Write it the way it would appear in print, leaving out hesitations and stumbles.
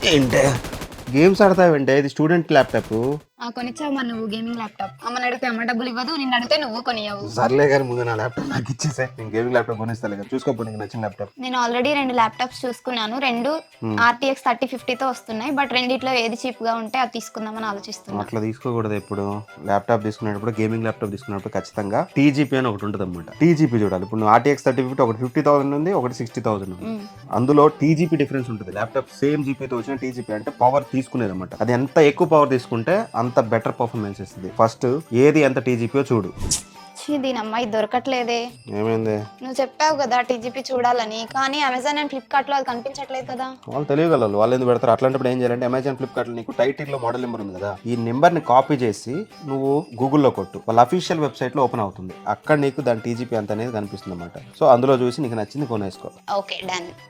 ఏంటే గేమ్స్ ఆడతావంటే ఇది student laptop. కొనిచ్చావమ్మా నువ్వు గేమింగ్ ల్యాప్టాప్. అమ్మని అడిగితే అమ్మ డబ్బులు ఇవ్వదు, నిన్ను అడిగితే నువ్వు కొనియవు. సర్లే కానీ ముందు నా ల్యాప్టాప్ నాకు ఇచ్చేసే, నేను గేమింగ్ ల్యాప్టాప్ కొనిస్తాను కదా, చూసుకోపో నీకు నచ్చిన ల్యాప్టాప్. నేను ఆల్రెడీ 2 ల్యాప్టాప్స్ చూసుకున్నాను. 2 RTX 3050తో వస్తున్నాయి. బట్ రెండిట్లో ఏది చీప్ గా ఉంటే అది తీసుకుందామని ఆలోచిస్తున్నాను. అట్లా తీసుకోకూడదు. ఎప్పుడు ల్యాప్టాప్ తీసుకునేటప్పుడు గేమింగ్ ల్యాప్టాప్ తీసుకున్నప్పుడు ఖచ్చితంగా TGP అని ఒకటి ఉంటుంది అనమాట. TGP చూడాలి. ఇప్పుడు నువ్వు RTX 3050 ఒకటి 50,000 ఉంది, ఒకటి 60,000 ఉంది. అందులో TGP డిఫరెన్స్ ఉంటుంది. ల్యాప్టాప్ సేమ్ జీపీతో వచ్చిన TGP అంటే పవర్ తీసుకునేది అనమాట. అది ఎంత ఎక్కువ పవర్ తీసుకుంటే అంత బెటర్ పర్ఫార్మెన్స్ ఇస్తుంది. ఫస్ట్ ఏది ఎంత TGPయో చూడు. దీని అమ్మాయి దొరకట్లేదే. ఏమైంది? నువ్వు చెప్పావు కదా TGP చూడాలని, కానీ అమెజాన్ అండ్ ఫ్లిప్కార్ట్ లో అది కనిపించట్లేదు కదా. వాళ్ళు తెలియగలరు, వాళ్ళు ఎందుకు పెడతారు. అట్లాంటప్పుడు ఏం చేయాలంటే అమెజాన్ ఫ్లిప్కార్ట్ నీకు టైటిల్ లో మోడల్ నెంబర్ ఉంది కదా, ఈ నెంబర్ ని కాపీ చేసి నువ్వు గూగుల్లో కొట్టు, వాళ్ళ అఫీషియల్ వెబ్సైట్ లో ఓపెన్ అవుతుంది. అక్కడ నీకు దాని TGP ఎంత అనేది కనిపిస్తుంది అనమాట. సో అందులో చూసి నీకు నచ్చింది కొనేసుకో. Okay, done.